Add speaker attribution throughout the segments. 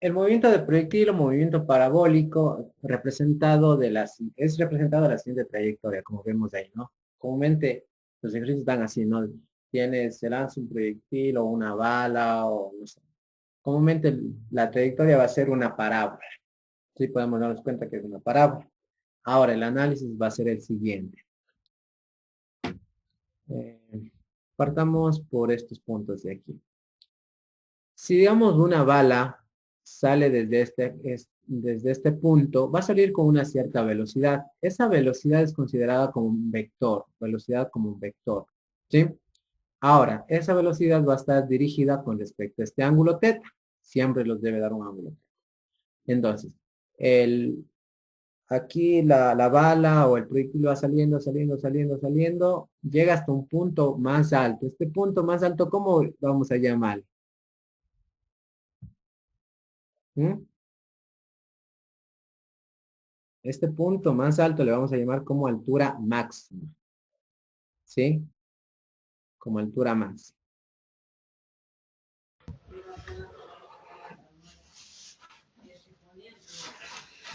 Speaker 1: El movimiento de proyectil o movimiento parabólico es representado de la siguiente trayectoria, como vemos ahí, ¿no? Comúnmente los ejercicios están así, ¿no? Se lanza un proyectil o una bala o no sé. Comúnmente la trayectoria va a ser una parábola. Sí, podemos darnos cuenta que es una parábola. Ahora, el análisis va a ser el siguiente. Partamos por estos puntos de aquí. Si digamos una bala sale desde este punto, va a salir con una cierta velocidad. Esa velocidad es considerada como un vector, velocidad como un vector. ¿Sí? Ahora, esa velocidad va a estar dirigida con respecto a este ángulo teta. Siempre los debe dar un ángulo teta. Entonces, aquí la bala o el proyectil va saliendo, llega hasta un punto más alto. Este punto más alto, ¿cómo vamos a llamar? ¿Mm? Este punto más alto le vamos a llamar como altura máxima. ¿Sí? Como altura máxima.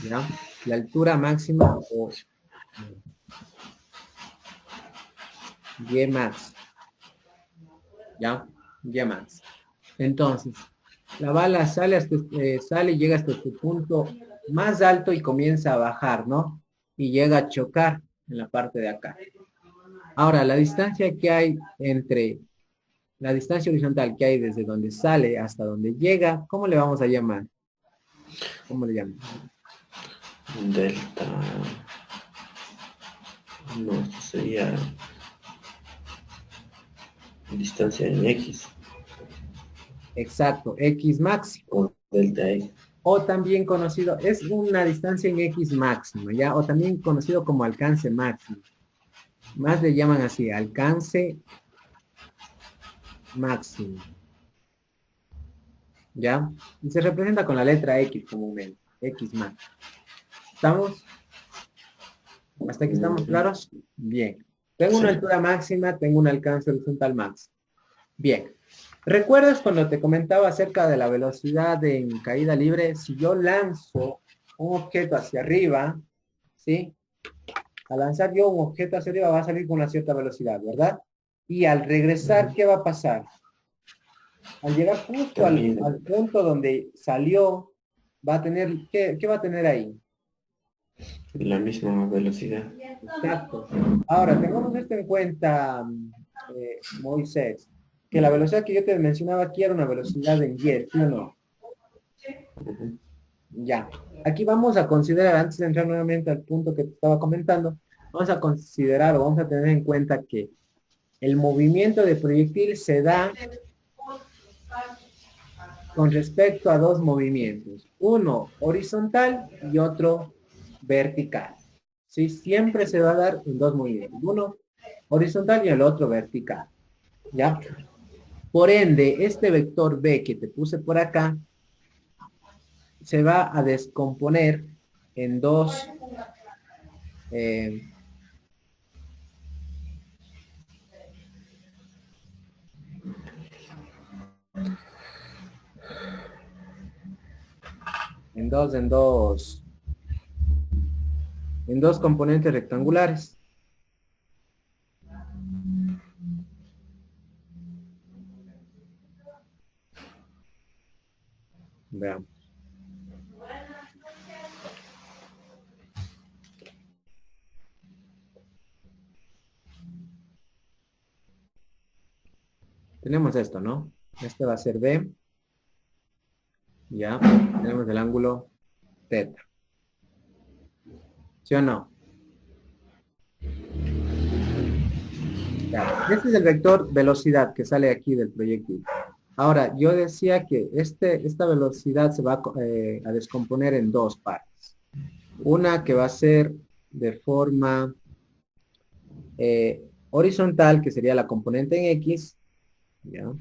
Speaker 1: ¿Ya? La altura máxima o Y max. ¿Ya? Y max. Entonces, la bala sale y llega hasta este punto más alto y comienza a bajar, ¿no? Y llega a chocar en la parte de acá. Ahora, la distancia que hay entre la distancia horizontal que hay desde donde sale hasta donde llega, ¿cómo le vamos a llamar? ¿Cómo le llaman?
Speaker 2: Delta. No, esto sería distancia en X.
Speaker 1: Exacto, X máximo.
Speaker 2: O delta X.
Speaker 1: O también conocido, es una distancia en X máximo, ¿ya? O también conocido como alcance máximo. Más le llaman así, alcance máximo. ¿Ya? Y se representa con la letra X comúnmente. X máximo. ¿Estamos? ¿Hasta aquí estamos claros? Bien. Tengo una altura máxima, tengo un alcance horizontal máximo. Bien. ¿Recuerdas cuando te comentaba acerca de la velocidad en caída libre? Si yo lanzo un objeto hacia arriba, ¿sí? Al lanzar yo un objeto hacia arriba va a salir con una cierta velocidad, ¿verdad? Y al regresar, ¿qué va a pasar? Al llegar justo al punto donde salió, va a tener, ¿qué va a tener ahí?
Speaker 2: La misma velocidad.
Speaker 1: Exacto. Ahora, tengamos esto en cuenta, Moisés, que la velocidad que yo te mencionaba aquí era una velocidad en Y, ¿sí o no? Ya. Aquí vamos a considerar, antes de entrar nuevamente al punto que te estaba comentando, vamos a considerar o vamos a tener en cuenta que el movimiento de proyectil se da con respecto a dos movimientos, uno horizontal y otro vertical. ¿Sí? Siempre se va a dar en dos movimientos, uno horizontal y el otro vertical. ¿Ya? Por ende, este vector B que te puse por acá se va a descomponer en dos en dos componentes rectangulares. Veamos. Tenemos esto, ¿no? Este va a ser B. Ya, tenemos el ángulo teta. ¿Sí o no? Ya, este es el vector velocidad que sale aquí del proyectil. Ahora, yo decía que esta velocidad se va a descomponer en dos partes. Una que va a ser de forma horizontal, que sería la componente en X. ¿Ya?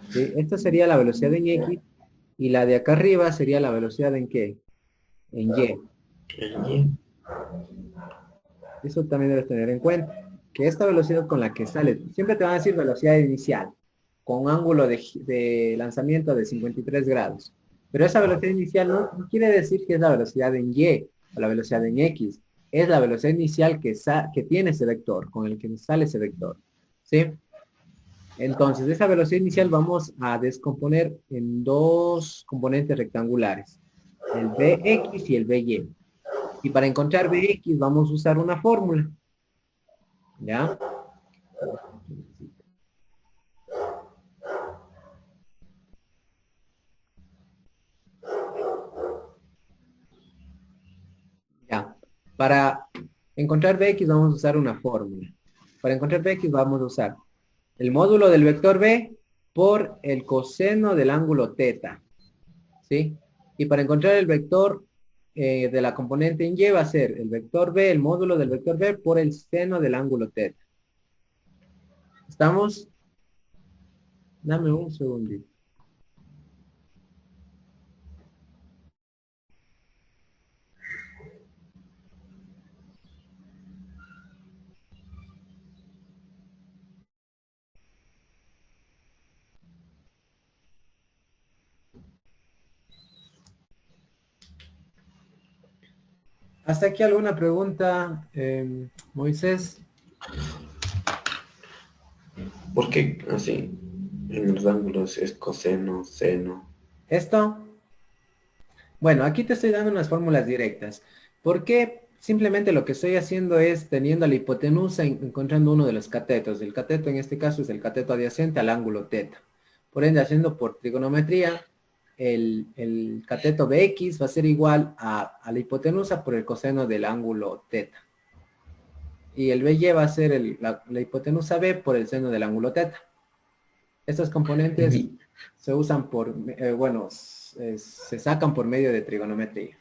Speaker 1: ¿Sí? Esta sería la velocidad en X y la de acá arriba sería la velocidad en ¿qué? En Y.
Speaker 2: El Y.
Speaker 1: Eso también debes tener en cuenta, que esta velocidad con la que sale, siempre te van a decir velocidad inicial, con un ángulo de lanzamiento de 53 grados. Pero esa velocidad inicial no quiere decir que es la velocidad en Y o la velocidad en X. Es la velocidad inicial que tiene ese vector, con el que sale ese vector. ¿Sí? Entonces, esa velocidad inicial vamos a descomponer en dos componentes rectangulares, el Bx y el By. Y para encontrar Bx vamos a usar una fórmula. ¿Ya? Ya. Para encontrar Bx vamos a usar una fórmula. Para encontrar Bx vamos a usar el módulo del vector B por el coseno del ángulo teta. ¿Sí? Y para encontrar el vector de la componente en Y va a ser el vector B, el módulo del vector B por el seno del ángulo teta. ¿Estamos? Dame un segundito. ¿Hasta aquí alguna pregunta, Moisés?
Speaker 2: ¿Por qué así? En los ángulos es coseno, seno.
Speaker 1: ¿Esto? Bueno, aquí te estoy dando unas fórmulas directas. ¿Por qué? Simplemente lo que estoy haciendo es teniendo la hipotenusa encontrando uno de los catetos. El cateto en este caso es el cateto adyacente al ángulo teta. Por ende, haciendo por trigonometría, el cateto Bx va a ser igual a la hipotenusa por el coseno del ángulo teta. Y el By va a ser la hipotenusa B por el seno del ángulo teta. Estos componentes se usan se sacan por medio de trigonometría.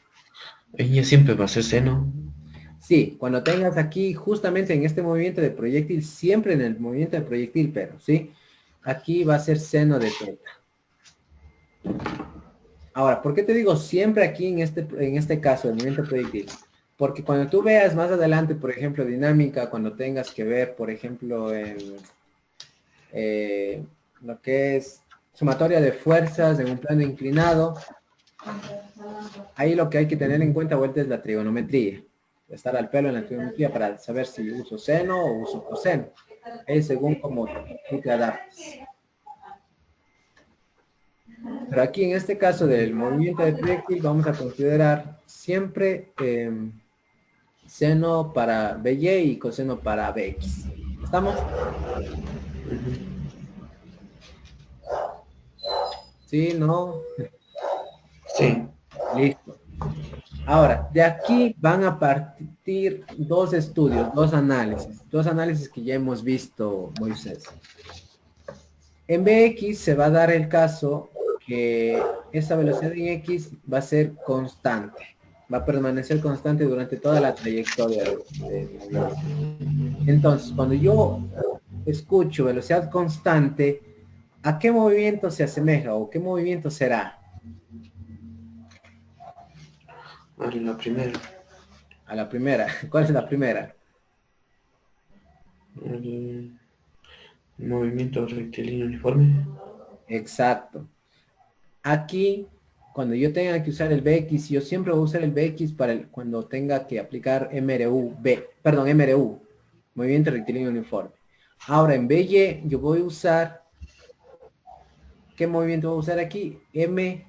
Speaker 2: Ella siempre va a ser seno.
Speaker 1: Sí, cuando tengas aquí, justamente en este movimiento de proyectil, siempre en el movimiento de proyectil, pero, ¿sí? Aquí va a ser seno de teta. Ahora, ¿por qué te digo siempre aquí en este caso, el movimiento de proyectil? Porque cuando tú veas más adelante, por ejemplo, dinámica, cuando tengas que ver, por ejemplo, lo que es sumatoria de fuerzas en un plano inclinado, ahí lo que hay que tener en cuenta, vuelta, es la trigonometría. Estar al pelo en la trigonometría para saber si uso seno o uso coseno. Es según como tú te adaptes. Pero aquí en este caso del movimiento de proyectil vamos a considerar siempre seno para By y coseno para Bx. ¿Estamos? ¿Sí? ¿No?
Speaker 2: Sí.
Speaker 1: Listo. Ahora, de aquí van a partir dos estudios, dos análisis que ya hemos visto, Moisés. En Bx se va a dar el caso que esa velocidad en X va a ser constante, va a permanecer constante durante toda la trayectoria de la velocidad. Entonces, cuando yo escucho velocidad constante, ¿a qué movimiento se asemeja o qué movimiento será?
Speaker 2: A la primera.
Speaker 1: A la primera. ¿Cuál es la primera?
Speaker 2: El movimiento rectilíneo uniforme.
Speaker 1: Exacto. Aquí, cuando yo tenga que usar el Bx, yo siempre voy a usar el Bx cuando tenga que aplicar MRU, movimiento rectilíneo uniforme. Ahora, en By, yo voy a usar, ¿qué movimiento voy a usar aquí? MRUB,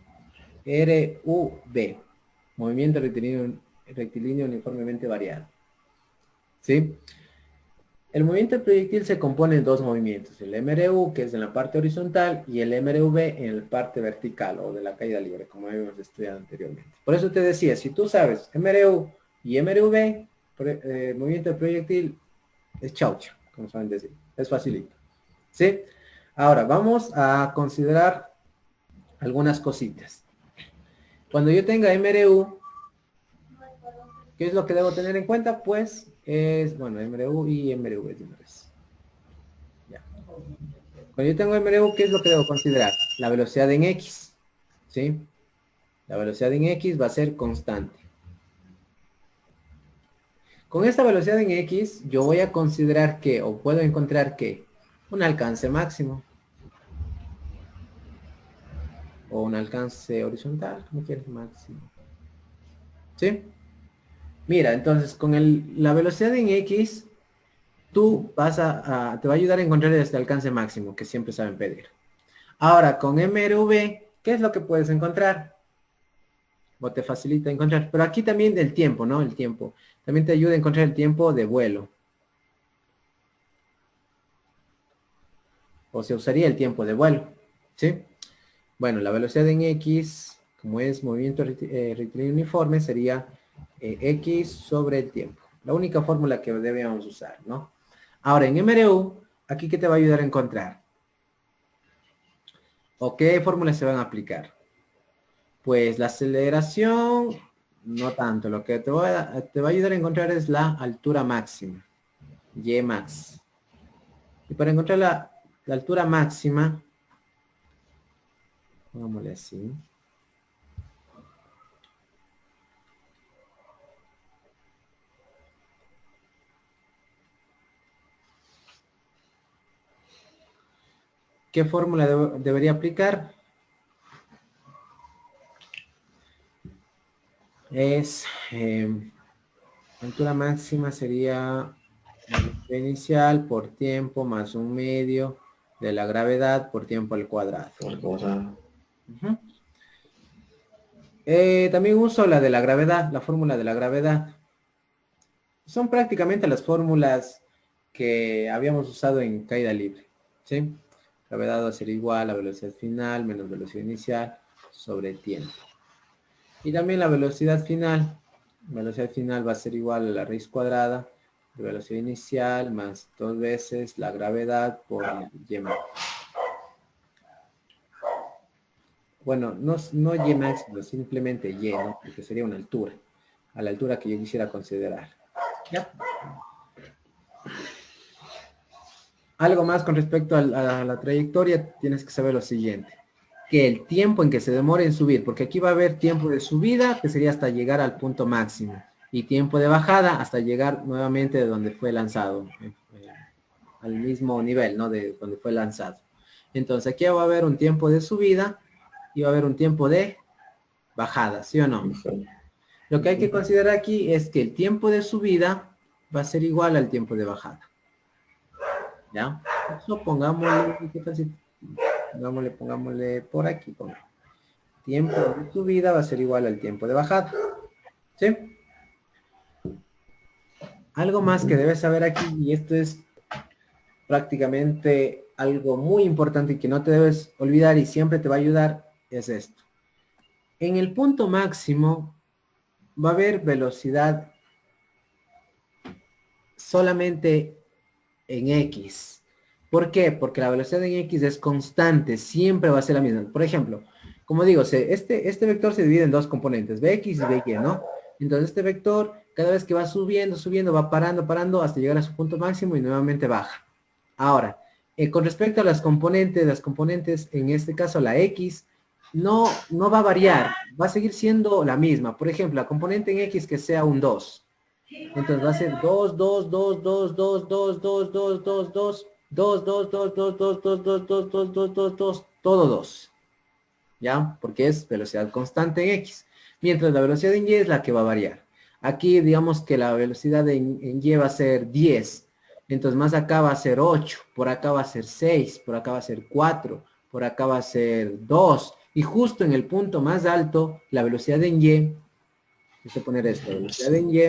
Speaker 1: movimiento rectilíneo uniformemente variado. ¿Sí? El movimiento del proyectil se compone de dos movimientos, el MRU, que es en la parte horizontal, y el MRV en la parte vertical, o de la caída libre, como habíamos estudiado anteriormente. Por eso te decía, si tú sabes MRU y MRV, movimiento del proyectil es chaucha, como saben decir, es facilito. ¿Sí? Ahora, vamos a considerar algunas cositas. Cuando yo tenga MRU, ¿qué es lo que debo tener en cuenta? Pues es, bueno, MRU y MRV de una vez. Ya. Cuando yo tengo MRU, ¿qué es lo que debo considerar? La velocidad en X, ¿sí? La velocidad en X va a ser constante. Con esta velocidad en X, yo voy a considerar que, o puedo encontrar que, un alcance máximo. O un alcance horizontal, como quieres, máximo. ¿Sí? Mira, entonces, con la velocidad en X, tú te va a ayudar a encontrar este alcance máximo que siempre saben pedir. Ahora, con MRV, ¿qué es lo que puedes encontrar? O te facilita encontrar. Pero aquí también el tiempo, ¿no? El tiempo. También te ayuda a encontrar el tiempo de vuelo. O se usaría el tiempo de vuelo. ¿Sí? Bueno, la velocidad en X, como es movimiento rectilíneo uniforme, sería X sobre el tiempo. La única fórmula que debíamos usar, ¿no? Ahora, en MRU, aquí ¿qué te va a ayudar a encontrar? ¿O qué fórmulas se van a aplicar? Pues la aceleración, no tanto. Lo que te va a ayudar a encontrar es la altura máxima. Y max. Y para encontrar la altura máxima, pongámosle así. ¿Qué fórmula debería aplicar? Es altura máxima sería velocidad inicial por tiempo más un medio de la gravedad por tiempo al cuadrado.
Speaker 2: Al cuadrado.
Speaker 1: Ujú. También uso la de la gravedad, la fórmula de la gravedad. Son prácticamente las fórmulas que habíamos usado en caída libre. ¿Sí? Gravedad va a ser igual a velocidad final menos velocidad inicial sobre tiempo. Y también la velocidad final. Velocidad final va a ser igual a la raíz cuadrada de velocidad inicial más 2 veces la gravedad por y max. Bueno, no y max, sino simplemente y, ¿no? Porque sería una altura. A la altura que yo quisiera considerar. ¿Ya? Algo más con respecto a la trayectoria, tienes que saber lo siguiente. Que el tiempo en que se demore en subir, porque aquí va a haber tiempo de subida, que sería hasta llegar al punto máximo, y tiempo de bajada hasta llegar nuevamente de donde fue lanzado, al mismo nivel, ¿no? De donde fue lanzado. Entonces aquí va a haber un tiempo de subida y va a haber un tiempo de bajada, ¿sí o no? Lo que hay que considerar aquí es que el tiempo de subida va a ser igual al tiempo de bajada. ¿Ya? Eso pongámosle, ¿qué tal si pongámosle por aquí, tiempo de subida va a ser igual al tiempo de bajada. ¿Sí? Algo más que debes saber aquí, y esto es prácticamente algo muy importante y que no te debes olvidar y siempre te va a ayudar, es esto. En el punto máximo va a haber velocidad solamente en X. ¿Por qué? Porque la velocidad en X es constante, siempre va a ser la misma. Por ejemplo, como digo, este vector se divide en dos componentes, Bx y By, ¿no? Entonces este vector, cada vez que va subiendo, subiendo, va parando, parando, hasta llegar a su punto máximo y nuevamente baja. Ahora, con respecto a las componentes, en este caso la X, no va a variar, va a seguir siendo la misma. Por ejemplo, la componente en X que sea un 2. Entonces va a ser 2, 2, 2, 2, 2, 2, 2, 2, 2, 2, 2, 2, 2, 2, 2, 2, 2, 2, 2, 2, 2, 2, todo 2. ¿Ya? Porque es velocidad constante en X. Mientras la velocidad en Y es la que va a variar. Aquí digamos que la velocidad en Y va a ser 10. Entonces más acá va a ser 8. Por acá va a ser 6. Por acá va a ser 4. Por acá va a ser 2. Y justo en el punto más alto, la velocidad en Y, voy a poner esto, la velocidad en Y,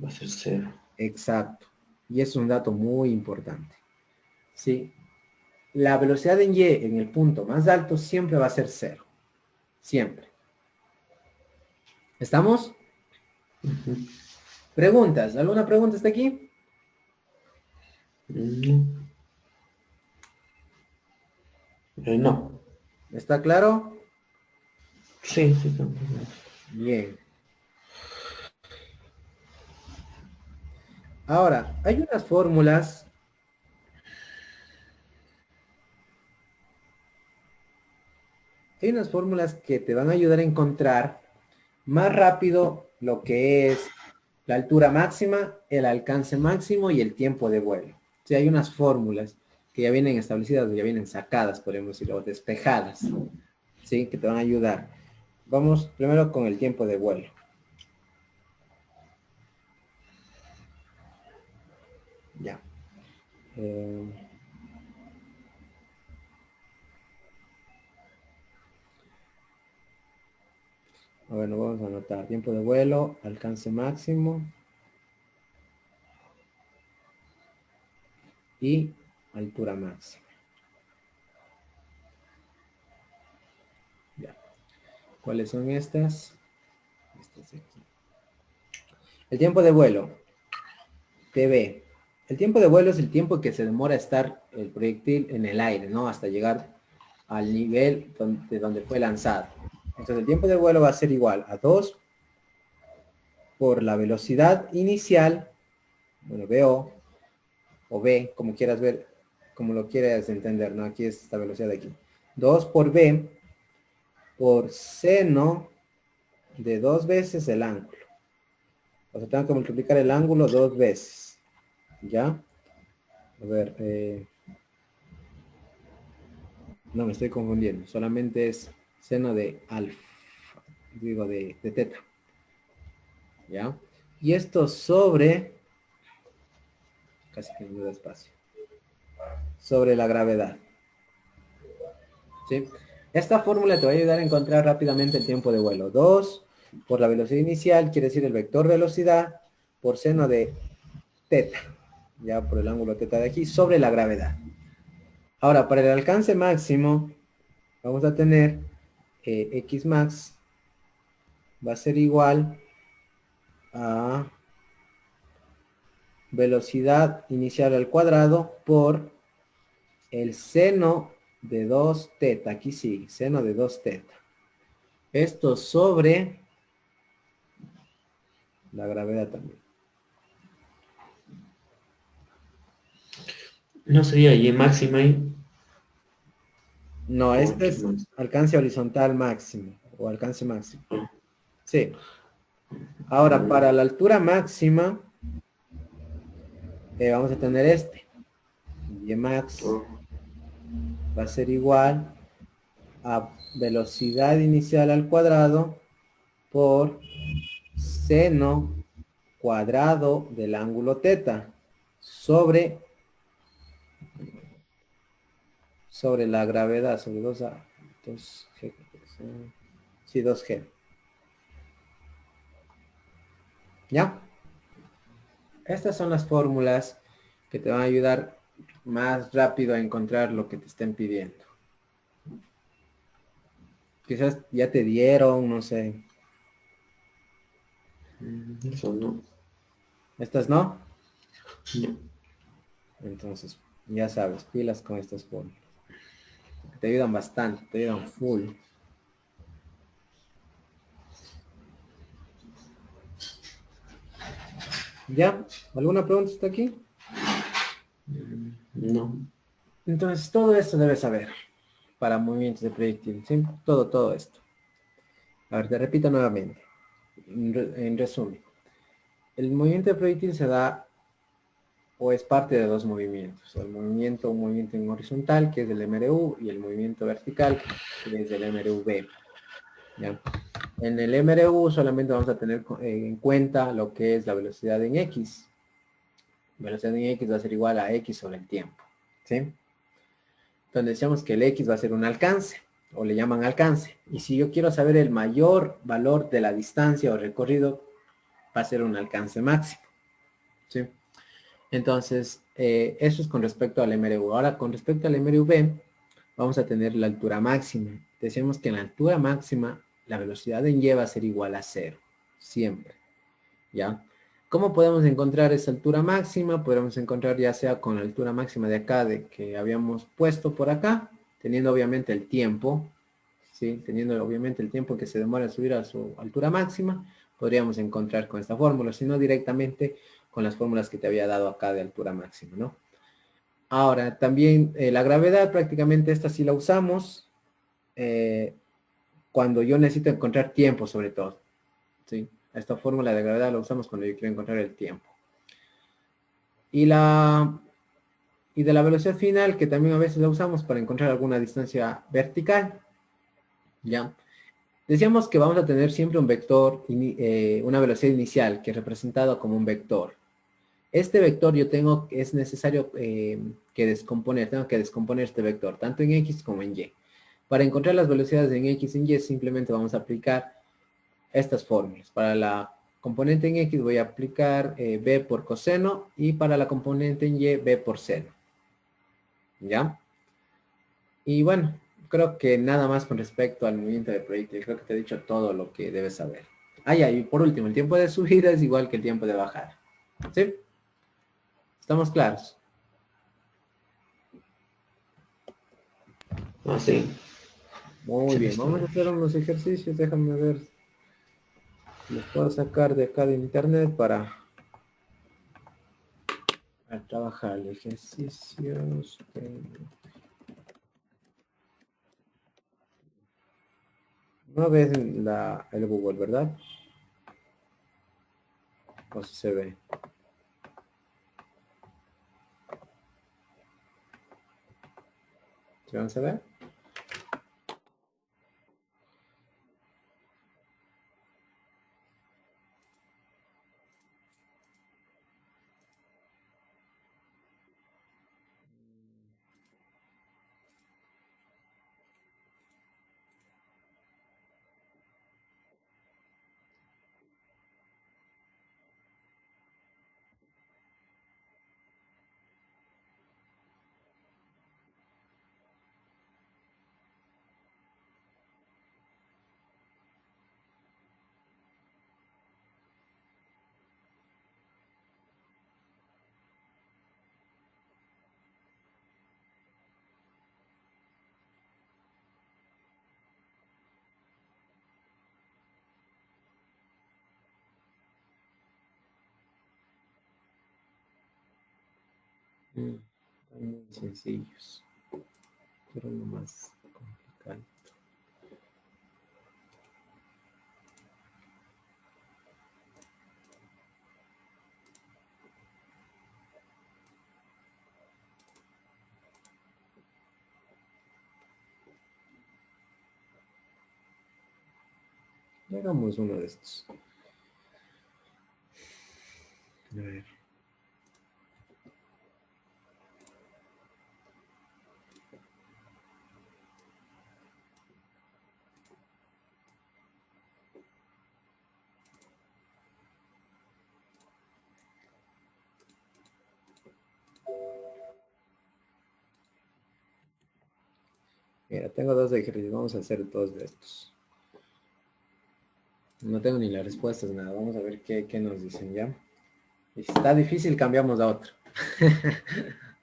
Speaker 2: Va a ser cero.
Speaker 1: exacto. Y es un dato muy importante. ¿Sí? La velocidad en Y en el punto más alto siempre va a ser cero. Siempre. ¿Estamos? ¿Preguntas? ¿Alguna pregunta hasta aquí?
Speaker 2: No.
Speaker 1: ¿Está claro?
Speaker 2: Sí, sí, también.
Speaker 1: Bien. Ahora, hay unas fórmulas que te van a ayudar a encontrar más rápido lo que es la altura máxima, el alcance máximo y el tiempo de vuelo. Sí, hay unas fórmulas que ya vienen establecidas o ya vienen sacadas, podemos decir, o despejadas, ¿sí? Que te van a ayudar. Vamos primero con el tiempo de vuelo. Ya. Bueno, vamos a anotar tiempo de vuelo, alcance máximo y altura máxima. Ya. ¿Cuáles son estas? Estas de aquí. El tiempo de vuelo, TB. El tiempo de vuelo es el tiempo que se demora estar el proyectil en el aire, ¿no? Hasta llegar al nivel de donde fue lanzado. Entonces el tiempo de vuelo va a ser igual a 2 por la velocidad inicial, bueno, VO, o V, como quieras ver, como lo quieras entender, ¿no? Aquí es esta velocidad de aquí. 2 por V por seno de 2 veces el ángulo. O sea, tengo que multiplicar el ángulo 2 veces. ¿Ya? A ver, no me estoy confundiendo. Solamente es seno de alfa. Digo, de teta. ¿Ya? Y esto sobre... Casi que no me da espacio. Sobre la gravedad. ¿Sí? Esta fórmula te va a ayudar a encontrar rápidamente el tiempo de vuelo. 2 por la velocidad inicial, quiere decir el vector velocidad, por seno de teta, ya por el ángulo teta de aquí, sobre la gravedad. Ahora, para el alcance máximo, vamos a tener X max va a ser igual a velocidad inicial al cuadrado por el seno de 2 teta, aquí sí, seno de 2 teta. Esto sobre la gravedad también.
Speaker 2: ¿No sería Y máxima ahí?
Speaker 1: No,
Speaker 2: ¿O
Speaker 1: este
Speaker 2: qué
Speaker 1: es
Speaker 2: más?
Speaker 1: alcance horizontal máximo o alcance máximo. Sí. Ahora, para la altura máxima, vamos a tener este. Y max
Speaker 2: Oh,
Speaker 1: va a ser igual a velocidad inicial al cuadrado por seno cuadrado del ángulo teta sobre la gravedad, sobre 2A, 2G, sí, 2G. ¿Ya? Estas son las fórmulas que te van a ayudar más rápido a encontrar lo que te estén pidiendo. Quizás ya te dieron, no sé.
Speaker 2: eso no.
Speaker 1: ¿Estas no?
Speaker 2: No.
Speaker 1: Entonces, ya sabes, pilas con estas fórmulas. Te ayudan bastante, te ayudan full. ¿Ya? ¿Alguna pregunta hasta aquí?
Speaker 2: No.
Speaker 1: Entonces, todo esto debes saber para movimientos de proyectil, ¿sí? Todo esto. A ver, te repito nuevamente. En resumen, el movimiento de proyectil se da o es parte de dos movimientos. Un movimiento en horizontal, que es el MRU, y el movimiento vertical, que es el MRUV. ¿Ya? En el MRU solamente vamos a tener en cuenta lo que es la velocidad en X. Velocidad en X va a ser igual a X sobre el tiempo. ¿Sí? Entonces decíamos que el X va a ser un alcance, o le llaman alcance. Y si yo quiero saber el mayor valor de la distancia o recorrido, va a ser un alcance máximo. ¿Sí? Entonces, eso es con respecto al MRU. Ahora, con respecto al MRV, vamos a tener la altura máxima. Decíamos que en la altura máxima, la velocidad en Y va a ser igual a 0, siempre. ¿Ya? ¿Cómo podemos encontrar esa altura máxima? Podemos encontrar ya sea con la altura máxima de acá, de que habíamos puesto por acá, teniendo obviamente el tiempo, ¿sí? Teniendo obviamente el tiempo que se demora en subir a su altura máxima, podríamos encontrar con esta fórmula, sino directamente con las fórmulas que te había dado acá de altura máxima, ¿no? Ahora, también la gravedad, prácticamente esta sí la usamos cuando yo necesito encontrar tiempo sobre todo, ¿sí? Esta fórmula de gravedad la usamos cuando yo quiero encontrar el tiempo. Y de la velocidad final, que también a veces la usamos para encontrar alguna distancia vertical. ¿Ya? Decíamos que vamos a tener siempre un vector, una velocidad inicial, que es representado como un vector. Este vector es necesario tengo que descomponer este vector, tanto en X como en Y. Para encontrar las velocidades en X y en Y, simplemente vamos a aplicar estas fórmulas. Para la componente en X voy a aplicar B por coseno, y para la componente en Y, B por seno. ¿Ya? Y bueno, creo que nada más con respecto al movimiento del proyectil. Creo que te he dicho todo lo que debes saber. Y por último, el tiempo de subida es igual que el tiempo de bajada. ¿Sí? ¿Estamos claros?
Speaker 2: Ah, sí.
Speaker 1: Muy
Speaker 2: Sí,
Speaker 1: bien,
Speaker 2: listo.
Speaker 1: vamos a hacer unos ejercicios. Déjame ver si los puedo sacar de acá de internet para trabajar. Ejercicios. No ves el Google, ¿verdad? O si se ve. ¿Se van a ver? Están muy sencillos. Pero no más complicado. Hagamos uno de estos. A ver. Mira, tengo dos ejercicios. Vamos a hacer dos de estos. No tengo ni las respuestas, nada. Vamos a ver qué nos dicen ya. Y si está difícil, cambiamos a otro.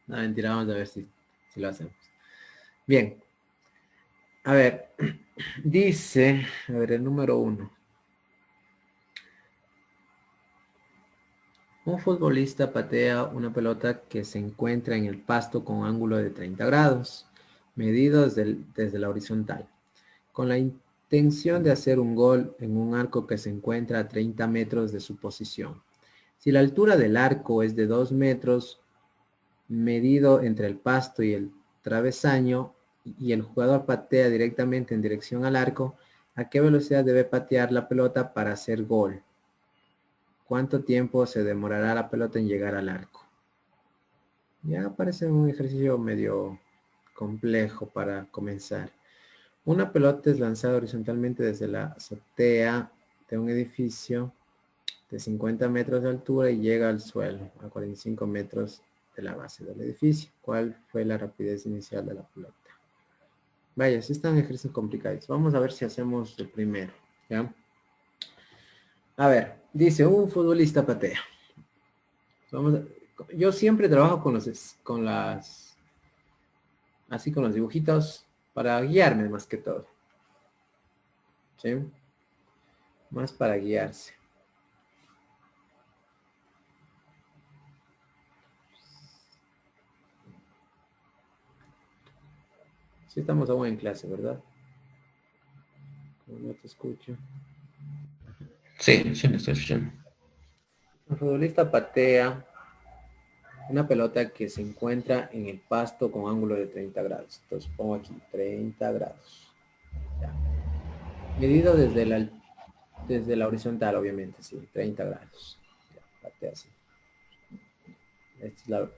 Speaker 1: No, mentira, vamos a ver si lo hacemos. Bien. A ver, dice, a ver, el número 1. Un futbolista patea una pelota que se encuentra en el pasto con ángulo de 30 grados, medido desde la horizontal, con la intención de hacer un gol en un arco que se encuentra a 30 metros de su posición. Si la altura del arco es de 2 metros, medido entre el pasto y el travesaño, y el jugador patea directamente en dirección al arco, ¿a qué velocidad debe patear la pelota para hacer gol? ¿Cuánto tiempo se demorará la pelota en llegar al arco? Ya parece un ejercicio medio complejo para comenzar. Una pelota es lanzada horizontalmente desde la azotea de un edificio de 50 metros de altura y llega al suelo a 45 metros de la base del edificio. ¿Cuál fue la rapidez inicial de la pelota? Vaya, sí están ejercicios complicados. Vamos a ver si hacemos el primero. ¿Ya? A ver, dice un futbolista patea. Yo siempre trabajo así con los dibujitos para guiarme más que todo. ¿Sí? Más para guiarse. Sí estamos aún en clase, ¿verdad? No te escucho.
Speaker 2: Sí, sí, le estoy escuchando.
Speaker 1: Un futbolista patea una pelota que se encuentra en el pasto con ángulo de 30 grados. Entonces pongo aquí 30 grados. Ya. Medido desde la horizontal, obviamente, sí, 30 grados. Ya, patea así. Esta es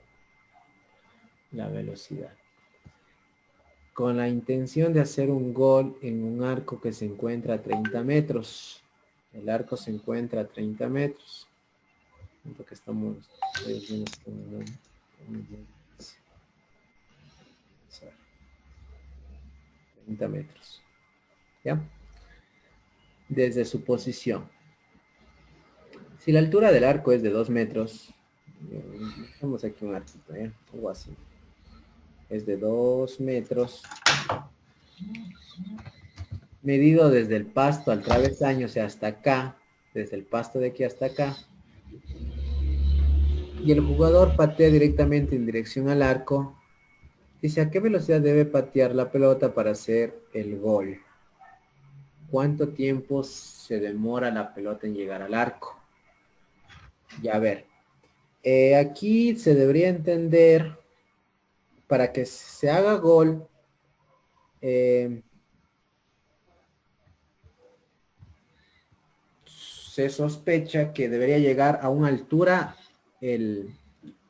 Speaker 1: la velocidad. Con la intención de hacer un gol en un arco que se encuentra a 30 metros. El arco se encuentra a 30 metros. Siento que estamos... 30 metros. ¿Ya? Desde su posición. Si la altura del arco es de 2 metros, dejemos aquí un arquito, ¿eh? Algo así. Es de 2 metros. Medido desde el pasto al travesaño, o sea, hasta acá, desde el pasto de aquí hasta acá. Y el jugador patea directamente en dirección al arco. Dice, ¿a qué velocidad debe patear la pelota para hacer el gol? ¿Cuánto tiempo se demora la pelota en llegar al arco? Ya a ver, aquí se debería entender, para que se haga gol, se sospecha que debería llegar a una altura, el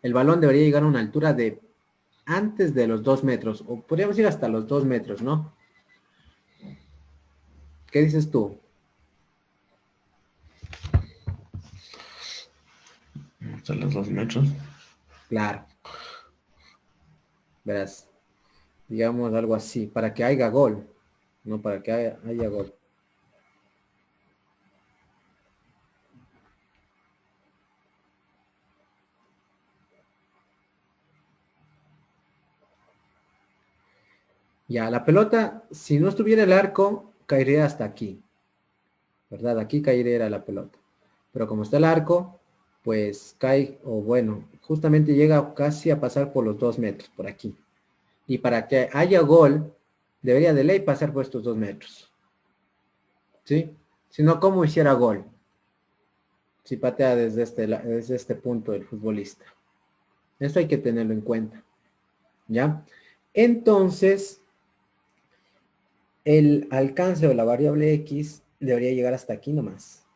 Speaker 1: balón debería llegar a una altura de antes de los 2 metros, o podríamos ir hasta los 2 metros, ¿no? ¿Qué dices tú?
Speaker 2: Hasta los 2 metros.
Speaker 1: Claro, verás, digamos algo así, para que haya gol, no para que haya gol. Ya, la pelota, si no estuviera el arco, caería hasta aquí, ¿verdad? Aquí caería la pelota. Pero como está el arco, pues cae, o bueno, justamente llega casi a pasar por los 2 metros, por aquí. Y para que haya gol, debería de ley pasar por estos 2 metros. ¿Sí? Si no, ¿cómo hiciera gol? Si patea desde este punto el futbolista. Esto hay que tenerlo en cuenta. ¿Ya? Entonces, el alcance o la variable X debería llegar hasta aquí nomás.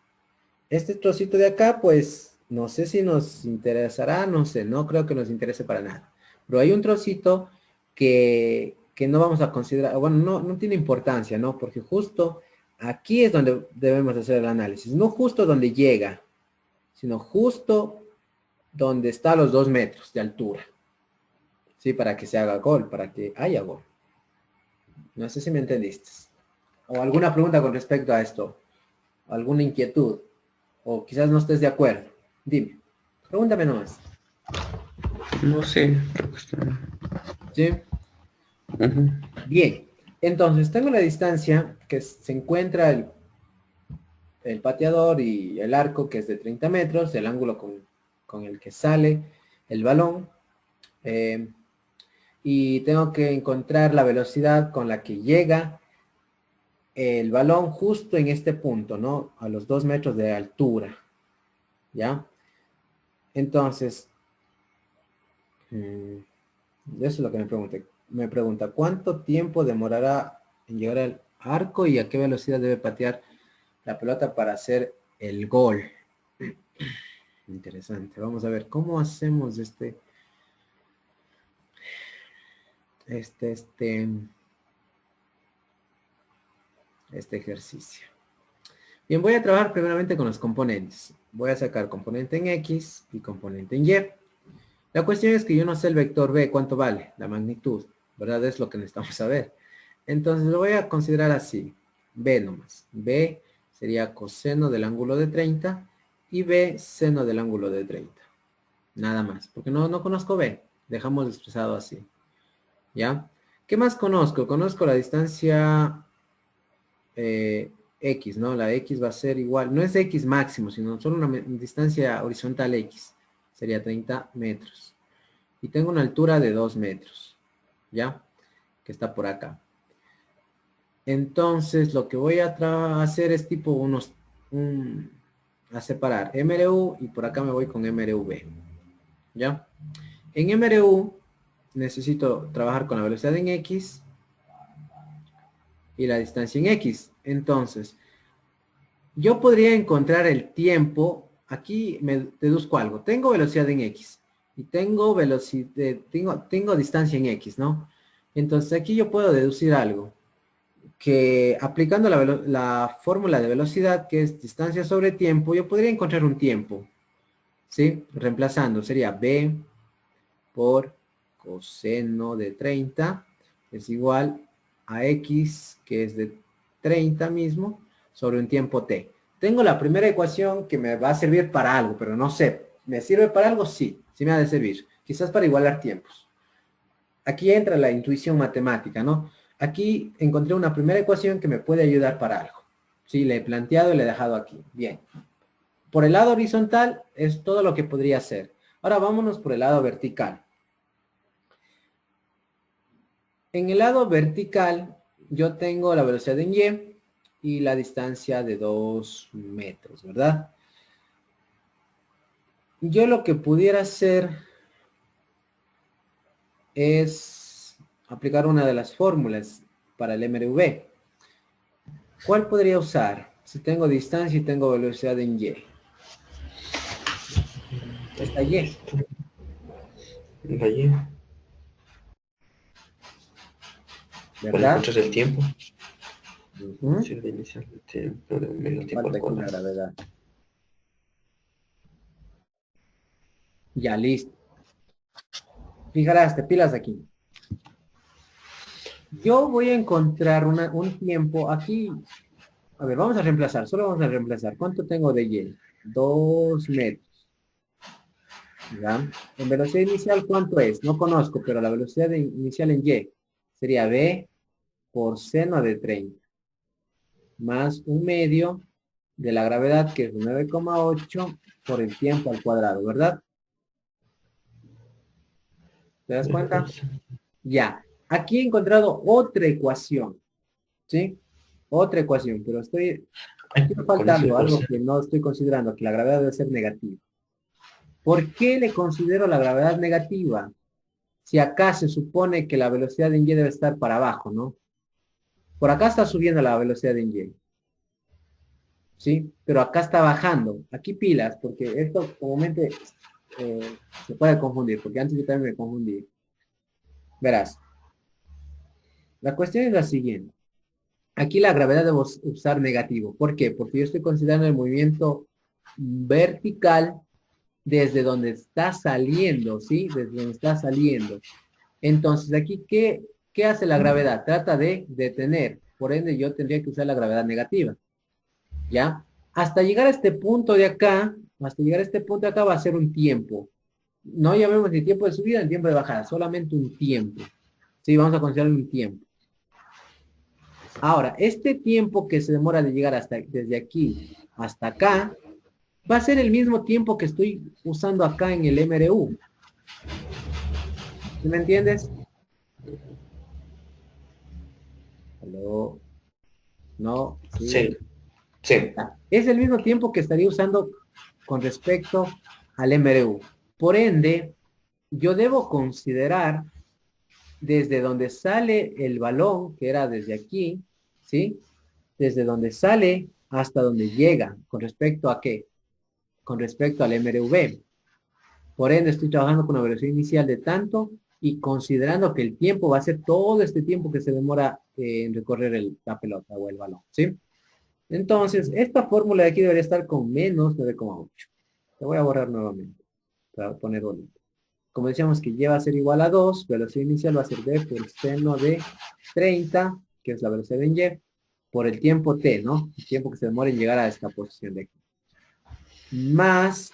Speaker 1: Este trocito de acá, pues, no sé si nos interesará, no sé, no creo que nos interese para nada. Pero hay un trocito que no vamos a considerar, bueno, no tiene importancia, ¿no? Porque justo aquí es donde debemos hacer el análisis. No justo donde llega, sino justo donde está a los 2 metros de altura. Sí, para que se haga gol, para que haya gol. No sé si me entendiste. O alguna pregunta con respecto a esto. Alguna inquietud. O quizás no estés de acuerdo. Dime. Pregúntame nomás.
Speaker 2: No sé, creo que está.
Speaker 1: ¿Sí?
Speaker 2: Ujú.
Speaker 1: Bien. Entonces, tengo la distancia que se encuentra el pateador y el arco, que es de 30 metros, el ángulo con el que sale el balón. eh, y tengo que encontrar la velocidad con la que llega el balón justo en este punto, ¿no? A los 2 metros de altura. ¿Ya? Entonces, eso es lo que me pregunté. Me pregunta, ¿cuánto tiempo demorará en llegar al arco y a qué velocidad debe patear la pelota para hacer el gol? Interesante. Vamos a ver cómo hacemos este, este, este ejercicio. Bien, voy a trabajar primeramente con los componentes. Voy a sacar componente en X y componente en Y. La cuestión es que yo no sé el vector B, cuánto vale, la magnitud, ¿verdad? Es lo que necesitamos saber. Entonces lo voy a considerar así. B nomás. B sería coseno del ángulo de 30 y B seno del ángulo de 30. Nada más, porque no conozco B. Dejamos expresado así. ¿Ya? ¿Qué más conozco? Conozco la distancia X, ¿no? La X va a ser igual. No es X máximo, sino solo una distancia horizontal X. Sería 30 metros. Y tengo una altura de 2 metros. ¿Ya? Que está por acá. Entonces, lo que voy a hacer es tipo a separar MRU y por acá me voy con MRV. ¿Ya? En MRU necesito trabajar con la velocidad en X y la distancia en X. Entonces, yo podría encontrar el tiempo, aquí me deduzco algo, tengo velocidad en X y tengo velocidad, tengo distancia en X, ¿no? Entonces aquí yo puedo deducir algo, que aplicando la fórmula de velocidad, que es distancia sobre tiempo, yo podría encontrar un tiempo, ¿sí? Reemplazando, sería B por coseno de 30 es igual a X, que es de 30 mismo, sobre un tiempo T. Tengo la primera ecuación que me va a servir para algo, pero no sé. ¿Me sirve para algo? Sí, sí me ha de servir. Quizás para igualar tiempos. Aquí entra la intuición matemática, ¿no? Aquí encontré una primera ecuación que me puede ayudar para algo. Sí, le he planteado y le he dejado aquí. Bien. Por el lado horizontal es todo lo que podría hacer. Ahora vámonos por el lado vertical. En el lado vertical, yo tengo la velocidad en Y y la distancia de 2 metros, ¿verdad? Yo lo que pudiera hacer es aplicar una de las fórmulas para el MRV. ¿Cuál podría usar? Si tengo distancia y tengo velocidad en Y. Esta Y,
Speaker 2: La Y. Para
Speaker 1: ¿verdad?
Speaker 2: encontrar el tiempo.
Speaker 1: Ujú.
Speaker 2: Sí, de iniciar el tiempo, de medio tiempo
Speaker 1: Falta
Speaker 2: al
Speaker 1: aquí la
Speaker 2: cuadrado.
Speaker 1: gravedad. Ya, listo. Fijarás, te pilas aquí. Yo voy a encontrar un tiempo aquí. A ver, vamos a reemplazar, solo vamos a reemplazar. ¿Cuánto tengo de Y? 2 metros. ¿Ya? En velocidad inicial, ¿cuánto es? No conozco, pero la velocidad inicial en Y sería B por seno de 30 más un medio de la gravedad, que es 9,8 por el tiempo al cuadrado, ¿verdad? ¿Te das cuenta? Ya. Aquí he encontrado otra ecuación, ¿sí? Otra ecuación, pero aquí me
Speaker 2: Con
Speaker 1: falta
Speaker 2: eso
Speaker 1: algo,
Speaker 2: igual
Speaker 1: algo
Speaker 2: se...
Speaker 1: que no estoy considerando, que la gravedad debe ser negativa. ¿Por qué le considero la gravedad negativa? Si acá se supone que la velocidad en Y debe estar para abajo, ¿no? Por acá está subiendo la velocidad en Y, ¿sí? Pero acá está bajando. Aquí pilas, porque esto comúnmente se puede confundir, porque antes yo también me confundí. Verás, la cuestión es la siguiente. Aquí la gravedad debo usar negativo. ¿Por qué? Porque yo estoy considerando el movimiento vertical desde donde está saliendo, ¿sí? Desde donde está saliendo. Entonces, aquí, ¿qué hace la gravedad? Trata de detener. Por ende, yo tendría que usar la gravedad negativa. ¿Ya? Hasta llegar a este punto de acá, hasta llegar a este punto de acá va a ser un tiempo. No llamemos ni tiempo de subida ni tiempo de bajada, solamente un tiempo. Sí, vamos a considerar un tiempo. Ahora, este tiempo que se demora de llegar desde aquí hasta acá, va a ser el mismo tiempo que estoy usando acá en el MRU. ¿Sí me entiendes? ¿Aló? No, sí.
Speaker 2: Sí, sí.
Speaker 1: Es el mismo tiempo que estaría usando con respecto al MRU. Por ende, yo debo considerar desde donde sale el balón, que era desde aquí, ¿sí? Desde donde sale hasta donde llega, ¿con respecto a qué? Con respecto al MRV. Por ende, estoy trabajando con una velocidad inicial de tanto y considerando que el tiempo va a ser todo este tiempo que se demora en recorrer la pelota o el balón, ¿sí? Entonces, esta fórmula de aquí debería estar con menos 9,8. La voy a borrar nuevamente para poner bonito. Como decíamos que Y va a ser igual a 2, velocidad inicial va a ser B por seno de 30, que es la velocidad en Y, por el tiempo T, ¿no? El tiempo que se demora en llegar a esta posición de aquí. Más,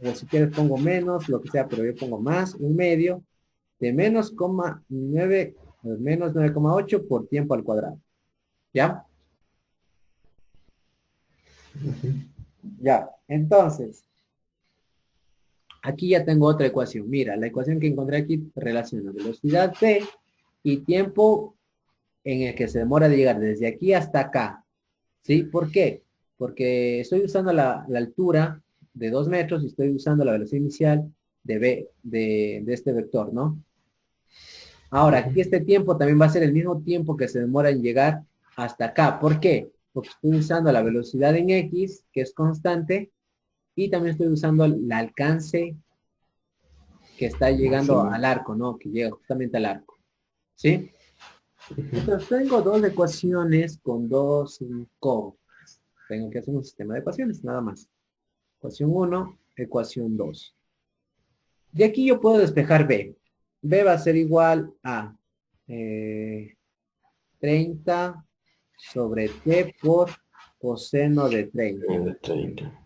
Speaker 1: o si quieres pongo menos, lo que sea, pero yo pongo más, un medio, de menos 9, menos 9,8 por tiempo al cuadrado. ¿Ya? Ya. Entonces, aquí ya tengo otra ecuación. Mira, la ecuación que encontré aquí relaciona velocidad T y tiempo en el que se demora de llegar desde aquí hasta acá. ¿Sí? ¿Por qué? porque estoy usando la altura de 2 metros y estoy usando la velocidad inicial de b de este vector, ¿no? Ahora, aquí este tiempo también va a ser el mismo tiempo que se demora en llegar hasta acá. ¿Por qué? Porque estoy usando la velocidad en X, que es constante, y también estoy usando el alcance que está llegando
Speaker 2: Máximo.
Speaker 1: al arco, ¿no? Que llega justamente al arco. ¿Sí?
Speaker 2: Ujú.
Speaker 1: Entonces tengo dos ecuaciones con dos cobos. Tengo que hacer un sistema de ecuaciones, nada más. Ecuación uno, ecuación 2. De aquí yo puedo despejar B. B va a ser igual a 30 sobre T por coseno de 30.
Speaker 2: De 30.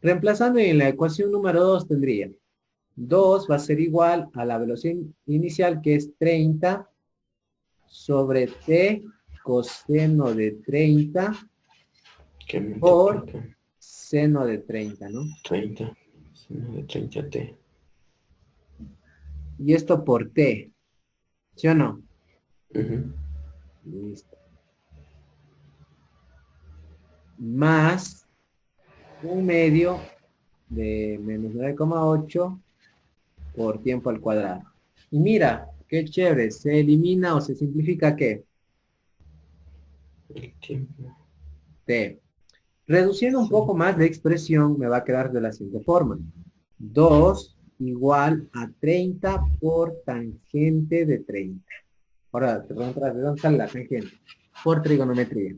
Speaker 1: Reemplazando en la ecuación número 2 tendría 2 va a ser igual a la velocidad inicial que es 30 sobre T coseno de 30
Speaker 2: Que
Speaker 1: por
Speaker 2: multiplica
Speaker 1: seno de 30, ¿no?
Speaker 2: 30. Seno de 30t.
Speaker 1: Y esto por T, ¿sí o no?
Speaker 2: Ujú.
Speaker 1: Listo. Más un medio de menos 9,8 por tiempo al cuadrado. Y mira, qué chévere, se elimina o se simplifica ¿qué?
Speaker 2: El tiempo.
Speaker 1: T. Reduciendo un
Speaker 2: Sí.
Speaker 1: poco más de expresión, me va a quedar de la siguiente forma. 2 igual a 30 por tangente de 30. Ahora, te preguntarás, ¿de dónde sale la tangente? Por trigonometría.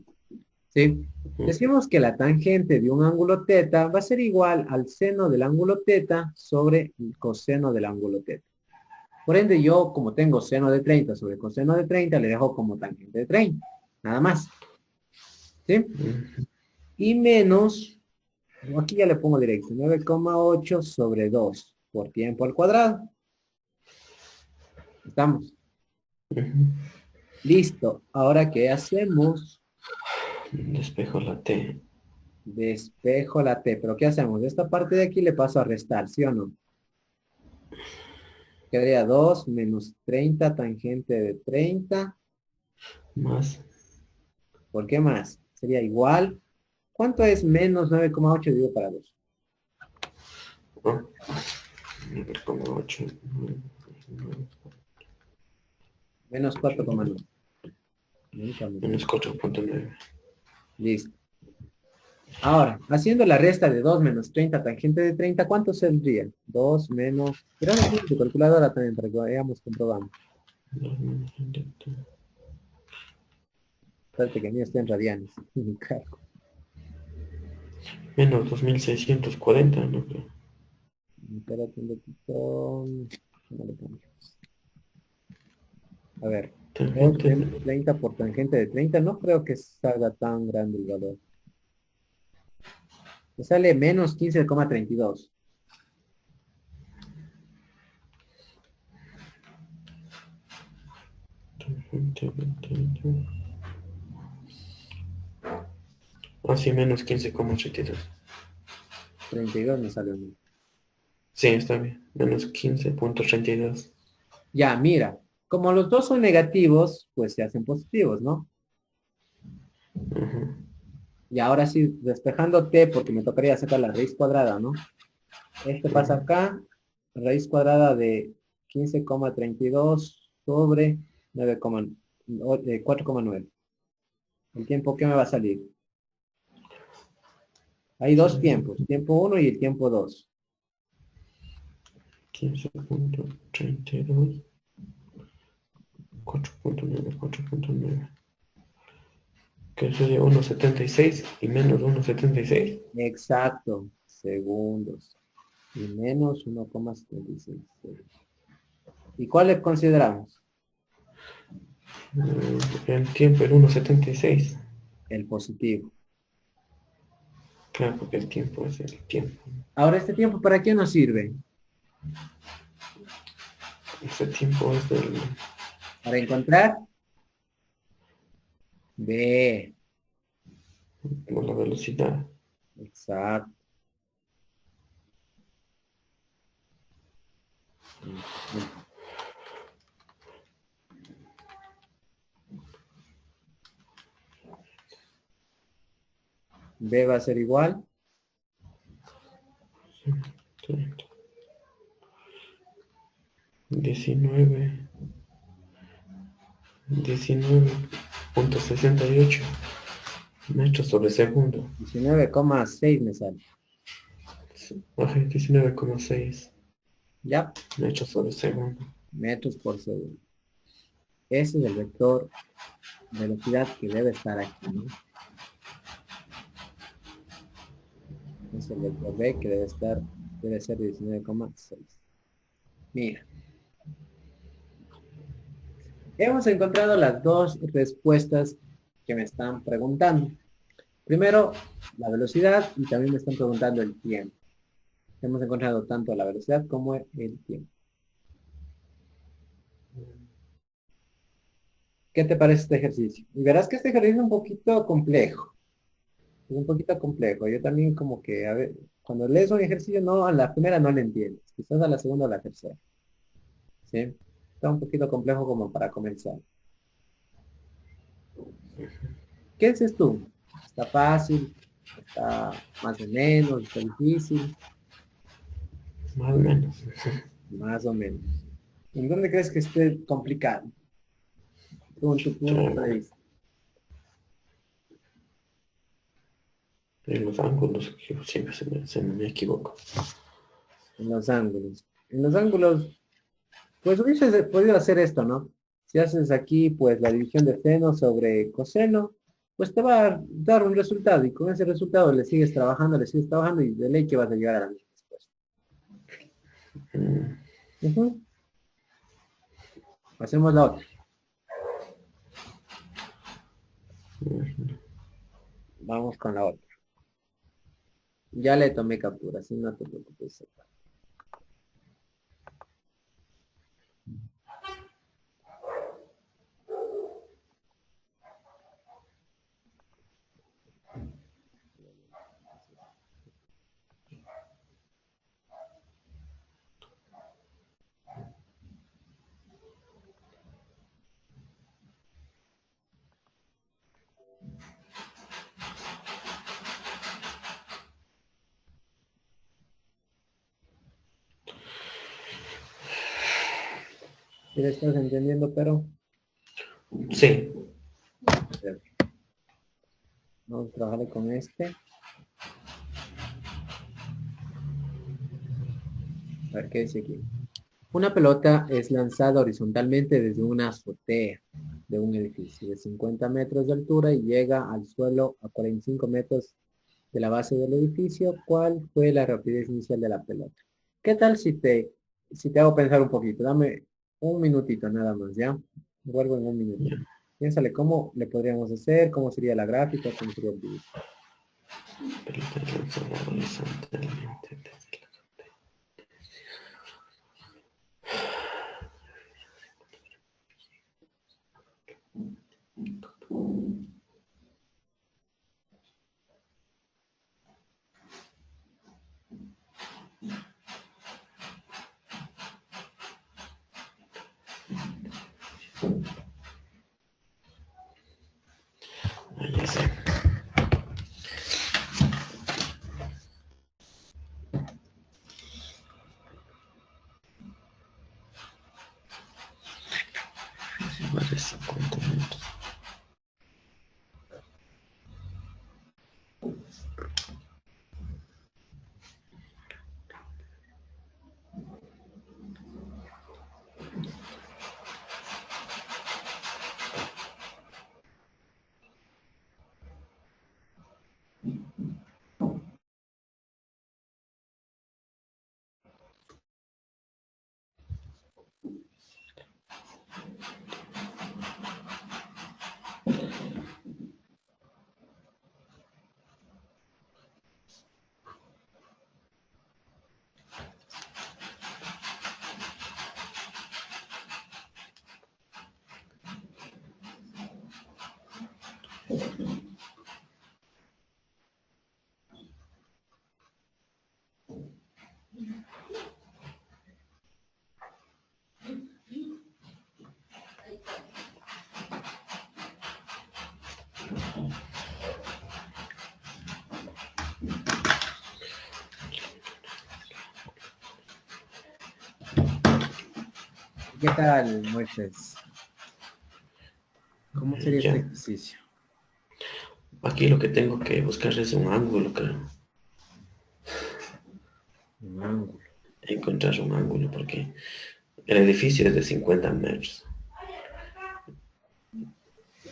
Speaker 1: ¿Sí?
Speaker 2: Ujú.
Speaker 1: Decimos que la tangente de un ángulo teta va a ser igual al seno del ángulo teta sobre el coseno del ángulo teta. Por ende, yo, como tengo seno de 30 sobre coseno de 30, le dejo como tangente de 30. Nada más. ¿Sí?
Speaker 2: Ujú.
Speaker 1: Y menos, aquí ya le pongo directo, 9,8 sobre 2 por tiempo al cuadrado. Estamos.
Speaker 2: Ujú.
Speaker 1: Listo. Ahora, ¿qué hacemos?
Speaker 2: Despejo la t.
Speaker 1: Despejo la T. ¿Pero qué hacemos? De esta parte de aquí le paso a restar, ¿sí o no? Quedaría 2 menos 30 tangente de 30.
Speaker 2: Más.
Speaker 1: ¿Por qué más? Sería igual. ¿Cuánto es menos 9,8 dividido para 2?
Speaker 2: Oh, 9,8.
Speaker 1: Menos 4,9. Nunca me
Speaker 2: Menos
Speaker 1: equivoco.
Speaker 2: 4,9.
Speaker 1: Listo. Ahora, haciendo la resta de 2 menos 30 tangente de 30, ¿cuánto saldría? 2 menos... Tirando aquí tu calculadora también para que vayamos comprobando. Espérate que a mí está en radianes. Claro.
Speaker 2: Menos 2640, no creo.
Speaker 1: Espérate un poquito. No le cambio. A ver. 2
Speaker 2: Tangente
Speaker 1: menos
Speaker 2: de
Speaker 1: 30 por tangente de 30. No creo que salga tan grande el valor. Me sale menos 15,32.
Speaker 2: tangente de 30. Así menos 15,82.
Speaker 1: 32 me sale a mí.
Speaker 2: Sí, está bien. Menos 15,32.
Speaker 1: Ya, mira. Como los dos son negativos, pues se hacen positivos, ¿no?
Speaker 2: Ujú.
Speaker 1: Y ahora sí, despejando t, porque me tocaría sacar la raíz cuadrada, ¿no? Este pasa
Speaker 2: Ujú.
Speaker 1: acá, raíz cuadrada de 15,32 sobre 4,9. ¿El tiempo qué me va a salir? Hay dos tiempos, tiempo uno y el tiempo 2.
Speaker 2: 15,32. 4,9, 4,9. Que sería 1,76 y menos 1,76.
Speaker 1: Exacto, segundos. Y menos 1,76. ¿Y cuál le consideramos?
Speaker 2: El tiempo era 1,76.
Speaker 1: El positivo.
Speaker 2: Claro, porque el tiempo es el tiempo.
Speaker 1: Ahora, ¿este tiempo para qué nos sirve?
Speaker 2: Ese tiempo es del...
Speaker 1: Para encontrar B.
Speaker 2: como la velocidad.
Speaker 1: Exacto. B va a ser igual.
Speaker 2: 19.68 metros sobre segundo.
Speaker 1: 19,6 me sale.
Speaker 2: Ajá, 19,6
Speaker 1: Ya,
Speaker 2: metros sobre segundo.
Speaker 1: metros por segundo. Ese es el vector velocidad que debe estar aquí, ¿no? Es el vector B que debe ser 19,6. Mira, hemos encontrado las dos respuestas que me están preguntando. Primero, la velocidad y también me están preguntando el tiempo. Hemos encontrado tanto la velocidad como el tiempo. ¿Qué te parece este ejercicio? Y verás que este ejercicio es un poquito complejo. Es un poquito complejo. Yo también como que, a ver, cuando lees un ejercicio, no, a la primera no le entiendes. Quizás a la segunda o a la tercera. ¿Sí? Está un poquito complejo como para comenzar. ¿Qué dices tú? ¿Está fácil? ¿Está más o menos? ¿Está difícil?
Speaker 2: Más o menos.
Speaker 1: Más o menos. ¿En dónde crees que esté complicado? Según tu punto de vista.
Speaker 2: En los ángulos, yo siempre me equivoco.
Speaker 1: En los ángulos. En los ángulos, pues hubiese podido hacer esto, ¿no? Si haces aquí, pues la división de seno sobre coseno, pues te va a dar un resultado y con ese resultado le sigues trabajando y de ley que vas a llegar a la misma respuesta.
Speaker 2: Mm,
Speaker 1: Ujú. Hacemos la otra. Vamos con la otra. Ya le tomé captura, así no te preocupes. ¿Sí le estás entendiendo, pero?
Speaker 2: sí.
Speaker 1: Vamos a trabajar con este. A ver qué dice aquí. Una pelota es lanzada horizontalmente desde una azotea de un edificio de 50 metros de altura y llega al suelo a 45 metros de la base del edificio. ¿Cuál fue la rapidez inicial de la pelota? ¿Qué tal si te hago pensar un poquito? Dame un minutito nada más, ¿ya? Vuelvo en un minuto.
Speaker 2: Ya.
Speaker 1: Piénsale cómo le podríamos hacer, cómo sería la gráfica, cómo sería el dibujo.
Speaker 2: Pelota lanzada horizontalmente desde la Ah, ya sé.
Speaker 1: ¿Qué tal, Moisés? ¿Cómo sería este
Speaker 2: Ya.
Speaker 1: ejercicio?
Speaker 2: Aquí lo que tengo que buscar es un ángulo, creo.
Speaker 1: Un ángulo.
Speaker 2: Encontrar un ángulo, porque el edificio es de 50 metros.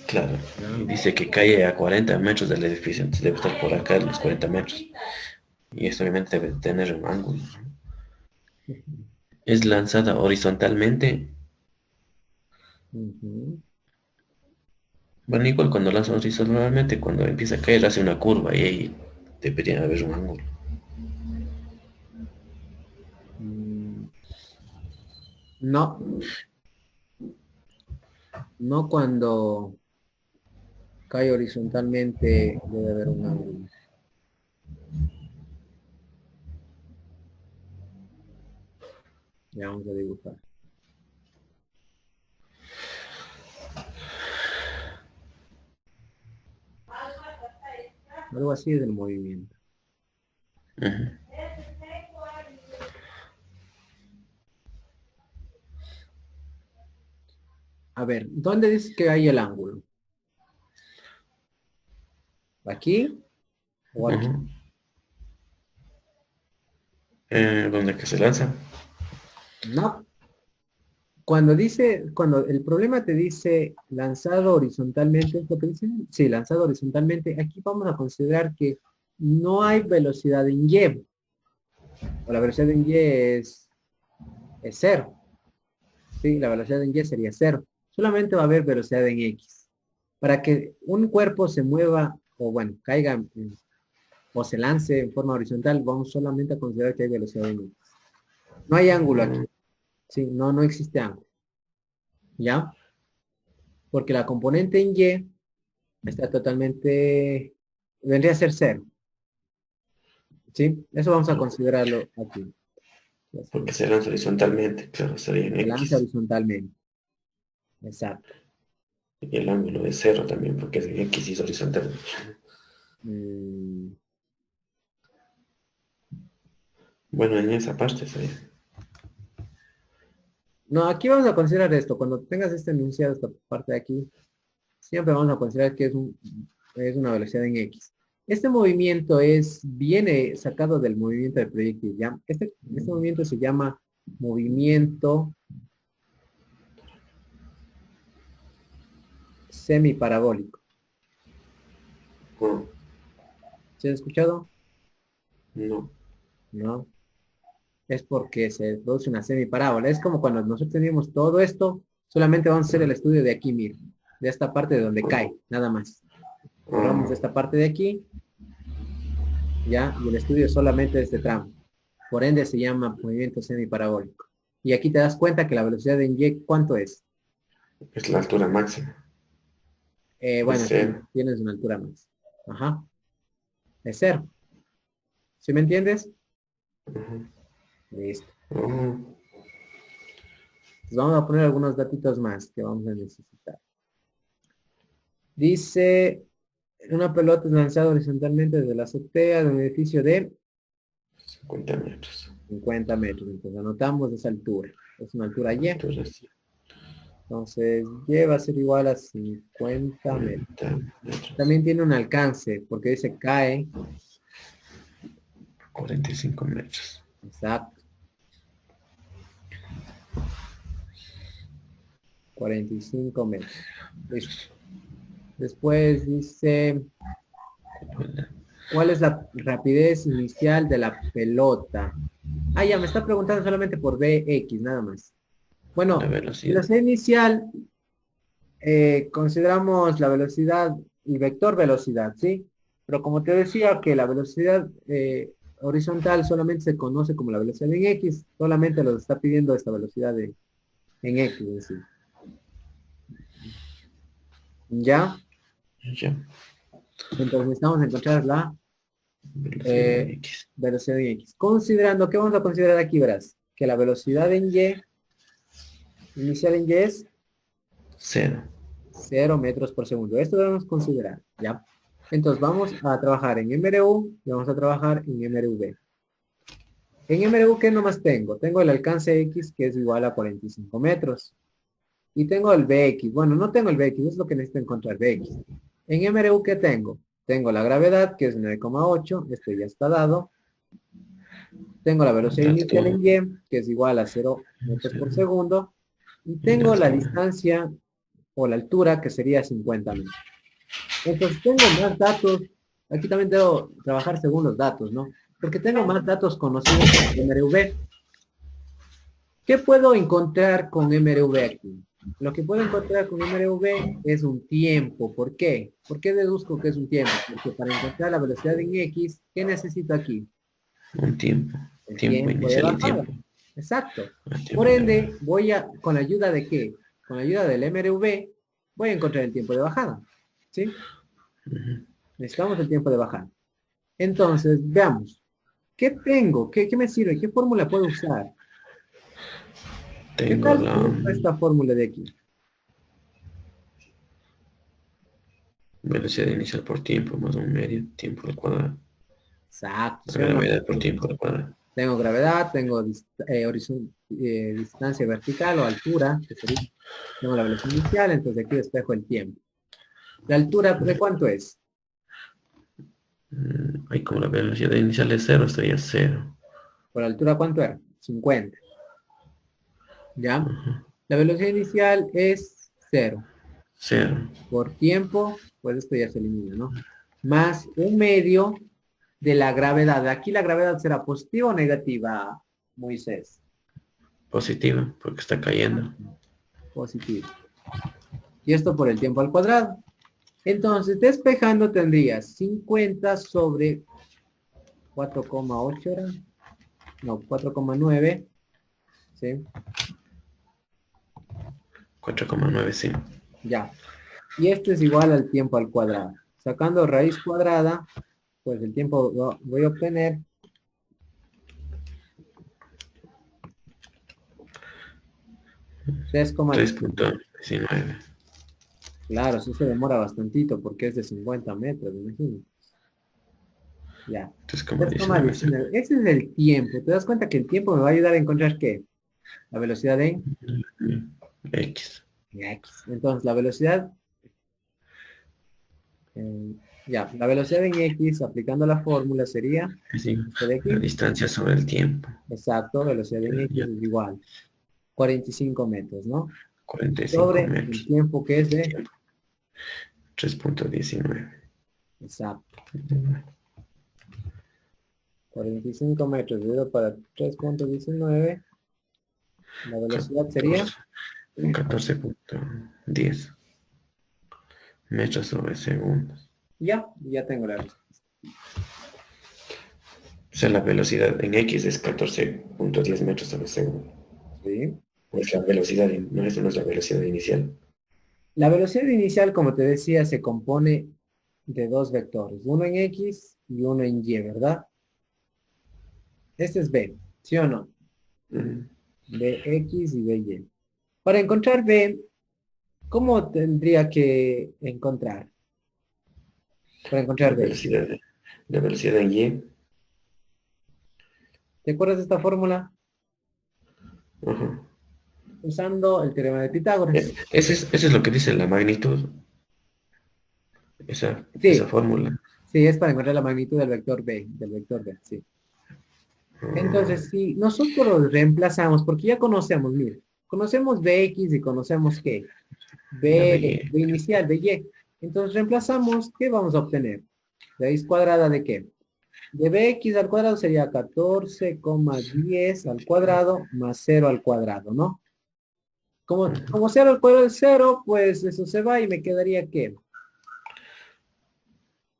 Speaker 2: Claro. Y
Speaker 1: ¿Ya?
Speaker 2: dice que cae a 40 metros del edificio, entonces debe estar por acá en los 40 metros. Y esto obviamente debe tener un ángulo, ¿no? Es lanzada horizontalmente.
Speaker 1: Ujú.
Speaker 2: Bueno, igual cuando lanza horizontalmente, cuando empieza a caer hace una curva y ahí debería haber un ángulo.
Speaker 1: Mm, No, no cuando cae horizontalmente debe haber un ángulo. Ya vamos a dibujar. Algo así es el movimiento.
Speaker 2: Ujú.
Speaker 1: A ver, ¿dónde dice que hay el ángulo? ¿Aquí o aquí?
Speaker 2: Ujú. ¿Dónde que se lanza?
Speaker 1: No. Cuando el problema te dice lanzado horizontalmente, ¿es lo que dice? Sí, lanzado horizontalmente. Aquí vamos a considerar que no hay velocidad en Y. O la velocidad en Y es cero. Sí, la velocidad en Y sería cero. Solamente va a haber velocidad en X. Para que un cuerpo se mueva, o bueno, caiga o se lance en forma horizontal, vamos solamente a considerar que hay velocidad en X. No hay ángulo aquí.
Speaker 2: Mm,
Speaker 1: Sí, no existe ángulo. ¿Ya? Porque la componente en Y está totalmente, vendría a ser cero. ¿Sí? Eso vamos a considerarlo aquí.
Speaker 2: Porque se lanza horizontalmente, claro, sería en
Speaker 1: Se lanza
Speaker 2: X.
Speaker 1: horizontalmente. Exacto.
Speaker 2: Y el ángulo es cero también, porque es en X y es horizontal.
Speaker 1: Mm,
Speaker 2: Bueno, en esa parte sería.
Speaker 1: No, aquí vamos a considerar esto. Cuando tengas este enunciado, esta parte de aquí, siempre vamos a considerar que es una velocidad en X. Este movimiento viene sacado del movimiento del proyectil, ¿ya? Este movimiento se llama movimiento semiparabólico.
Speaker 2: Oh,
Speaker 1: ¿Se han escuchado?
Speaker 2: no.
Speaker 1: No. Es porque se produce una semiparábola. Es como cuando nosotros teníamos todo esto, solamente vamos a hacer el estudio de aquí, mira, de esta parte de donde cae, nada más. Borramos
Speaker 2: Ah,
Speaker 1: esta parte de aquí, ya, y el estudio solamente de este tramo. Por ende se llama movimiento semiparabólico. Y aquí te das cuenta que la velocidad en Y, ¿cuánto es?
Speaker 2: es la altura máxima. Es
Speaker 1: Bueno, sí,
Speaker 2: cero.
Speaker 1: tienes una altura más. Ajá, es cero. ¿Sí me entiendes?
Speaker 2: Ujú.
Speaker 1: Listo.
Speaker 2: Oh,
Speaker 1: Entonces vamos a poner algunos datitos más que vamos a necesitar. Dice, una pelota es lanzada horizontalmente desde la azotea de un edificio de
Speaker 2: 50 metros.
Speaker 1: 50 metros. Entonces anotamos esa altura. Es una altura Y.
Speaker 2: Entonces,
Speaker 1: Entonces Y va a ser igual a 50 metros.
Speaker 2: 40 metros.
Speaker 1: También tiene un alcance, porque dice cae.
Speaker 2: 45 metros.
Speaker 1: Exacto. 45 metros. Listo. Después dice, ¿cuál es la rapidez inicial de la pelota? Ah, ya me está preguntando solamente por BX, nada más.
Speaker 2: La
Speaker 1: Bueno,
Speaker 2: velocidad.
Speaker 1: velocidad inicial, consideramos la velocidad, el vector velocidad, ¿sí? Pero como te decía que la velocidad horizontal solamente se conoce como la velocidad en X, solamente nos está pidiendo esta velocidad en X, es decir. ¿Ya?
Speaker 2: Ya.
Speaker 1: Entonces necesitamos encontrar la
Speaker 2: Velocidad en
Speaker 1: eh,
Speaker 2: X.
Speaker 1: velocidad en X. Considerando, ¿qué vamos a considerar aquí, verás? Que la velocidad en Y, inicial en Y es
Speaker 2: Cero.
Speaker 1: 0 metros por segundo. Esto debemos considerar, ¿ya? Entonces vamos a trabajar en MRU y vamos a trabajar en MRV. En MRU, ¿qué nomás tengo? Tengo el alcance X, que es igual a 45 metros. Y tengo el BX. Bueno, no tengo el BX, es lo que necesito encontrar, BX. En MRU, ¿qué tengo? Tengo la gravedad, que es 9,8. Este ya está dado. Tengo la velocidad
Speaker 2: La
Speaker 1: inicial
Speaker 2: altura,
Speaker 1: en Y, que es igual a 0 metros por segundo. Y
Speaker 2: y la
Speaker 1: tengo la
Speaker 2: altura.
Speaker 1: distancia o la altura, que sería 50 metros. Entonces tengo más datos. Aquí también debo trabajar según los datos, ¿no? Porque tengo más datos conocidos con MRV. ¿Qué puedo encontrar con MRV aquí? Lo que puedo encontrar con MRV es un tiempo. ¿Por qué? ¿Por qué deduzco que es un tiempo? Porque para encontrar la velocidad en X, ¿qué necesito aquí?
Speaker 2: Un tiempo.
Speaker 1: El
Speaker 2: Tiempo
Speaker 1: tiempo de
Speaker 2: inicial y
Speaker 1: bajada.
Speaker 2: tiempo.
Speaker 1: Exacto.
Speaker 2: El tiempo
Speaker 1: Por
Speaker 2: de
Speaker 1: ende, voy a, ¿con la ayuda de qué? Con la ayuda del MRV, voy a encontrar el tiempo de bajada. ¿Sí?
Speaker 2: Ujú.
Speaker 1: Necesitamos el tiempo de bajada. Entonces, veamos. ¿Qué tengo? ¿Qué me sirve? ¿Qué fórmula puedo usar? ¿Qué
Speaker 2: Tengo
Speaker 1: tal
Speaker 2: la
Speaker 1: uso esta fórmula de aquí?
Speaker 2: velocidad inicial por tiempo más un medio tiempo al cuadrado.
Speaker 1: Exacto, suena muy
Speaker 2: Gravedad por
Speaker 1: bien.
Speaker 2: tiempo al cuadrado.
Speaker 1: Tengo gravedad, tengo distancia vertical o altura, que sería, tengo la velocidad inicial, entonces aquí despejo el tiempo. ¿La altura de cuánto es?
Speaker 2: Ahí como la velocidad inicial es cero, estaría cero.
Speaker 1: ¿Por la altura cuánto era? 50. ¿Ya?
Speaker 2: Ajá.
Speaker 1: La velocidad inicial es cero.
Speaker 2: Cero.
Speaker 1: Por tiempo, pues esto ya se elimina, ¿no? Más un medio de la gravedad. Aquí la gravedad será positiva o negativa, Moisés.
Speaker 2: Positiva, porque está cayendo.
Speaker 1: Positiva. Y esto por el tiempo al cuadrado. Entonces, despejando tendrías 50 sobre 4,8 era. No, 4,9. ¿Sí?
Speaker 2: 4,9 sí.
Speaker 1: Ya. Y esto es igual al tiempo al cuadrado. Sacando raíz cuadrada, pues el tiempo voy a obtener 3,19.
Speaker 2: 3,19.
Speaker 1: Claro, sí se demora bastantito porque es de 50 metros, me imagino. Ya.
Speaker 2: 3,19
Speaker 1: 3,19.
Speaker 2: segundos.
Speaker 1: Ese es el tiempo. ¿Te das cuenta que el tiempo me va a ayudar a encontrar qué? La velocidad
Speaker 2: X.
Speaker 1: en X. Entonces, la velocidad, ya, la velocidad en X, aplicando la fórmula, sería
Speaker 2: Así,
Speaker 1: esto de
Speaker 2: la
Speaker 1: aquí.
Speaker 2: distancia sobre el tiempo.
Speaker 1: Exacto, velocidad en X
Speaker 2: Ya,
Speaker 1: es igual. 45 metros, ¿no?
Speaker 2: 45
Speaker 1: Sobre el
Speaker 2: metros.
Speaker 1: tiempo que es
Speaker 2: El
Speaker 1: de...
Speaker 2: tiempo. 3,19.
Speaker 1: Exacto. 45 metros dividido para 3,19. La velocidad sería...
Speaker 2: 14,10 metros sobre segundos.
Speaker 1: Ya tengo la respuesta.
Speaker 2: O sea, la velocidad en X es 14,10 metros sobre segundo.
Speaker 1: ¿Sí?
Speaker 2: Es la velocidad, no, esa no es la velocidad inicial.
Speaker 1: La velocidad inicial, como te decía, se compone de dos vectores, uno en X y uno en Y, ¿verdad? Este es B, ¿sí o no?
Speaker 2: Mm,
Speaker 1: Bx y By. Para encontrar B, ¿cómo tendría que encontrar? Para
Speaker 2: La
Speaker 1: encontrar B.
Speaker 2: velocidad, la velocidad en Y.
Speaker 1: ¿Te acuerdas de esta fórmula?
Speaker 2: Ajá.
Speaker 1: Usando el teorema de Pitágoras.
Speaker 2: Eso es lo que dice la magnitud, esa
Speaker 1: Sí,
Speaker 2: fórmula.
Speaker 1: sí, es para encontrar la magnitud del vector B, sí.
Speaker 2: Ah,
Speaker 1: Entonces, si nosotros reemplazamos, porque ya conocemos, mire, conocemos Bx y conocemos qué,
Speaker 2: la
Speaker 1: B
Speaker 2: BY.
Speaker 1: inicial, By. Entonces reemplazamos, ¿qué vamos a obtener? Raíz cuadrada de qué? De Bx al cuadrado sería 14,10 al cuadrado más 0 al cuadrado, ¿no? Como 0 al cuadrado es 0, pues eso se va y me quedaría ¿qué?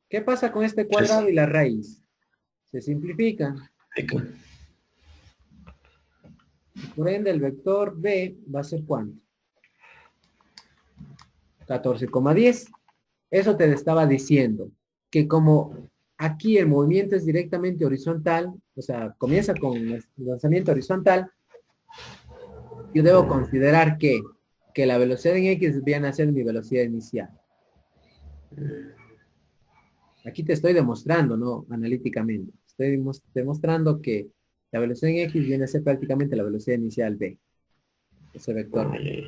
Speaker 1: ¿Qué pasa con este
Speaker 2: Tres.
Speaker 1: cuadrado y la raíz? Se simplifican. Por ende, el vector B va a ser ¿cuánto? 14,10. Eso te estaba diciendo, que como aquí el movimiento es directamente horizontal, o sea, comienza con el lanzamiento horizontal, yo debo considerar que la velocidad en X viene a ser mi velocidad inicial. Aquí te estoy demostrando, ¿no? Analíticamente. Estoy demostrando que La velocidad en X viene a ser prácticamente la velocidad inicial de ese vector.
Speaker 2: Ah, ya, ya.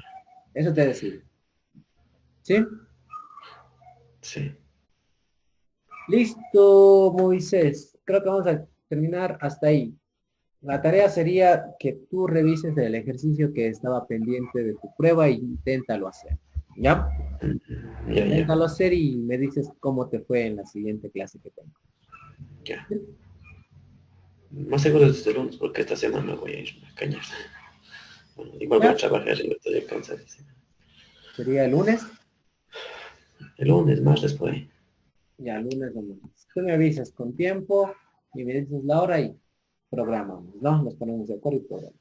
Speaker 1: Eso te decide. ¿Sí?
Speaker 2: Sí.
Speaker 1: Listo, Moisés. Creo que vamos a terminar hasta ahí. La tarea sería que tú revises el ejercicio que estaba pendiente de tu prueba e inténtalo hacer. ¿Ya?
Speaker 2: Ya, ya,
Speaker 1: Inténtalo hacer y me dices cómo te fue en la siguiente clase que tengo.
Speaker 2: ya. Más seguro desde el lunes, porque esta semana voy a ir a cañar. Bueno, igual voy a
Speaker 1: ¿Ya?
Speaker 2: trabajar y estoy cansado.
Speaker 1: Sería el lunes.
Speaker 2: El lunes, martes, por ahí.
Speaker 1: Ya, lunes o lunes. Tú me avisas con tiempo y me dices la hora y programamos, ¿no? Nos ponemos de acuerdo y programamos.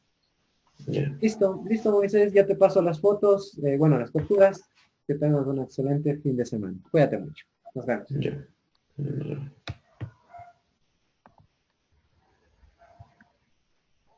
Speaker 2: Ya,
Speaker 1: Listo, listo, Moisés. Ya te paso las fotos, bueno, las capturas. Que tengas un excelente fin de semana. Cuídate mucho. Nos vemos.
Speaker 2: ya.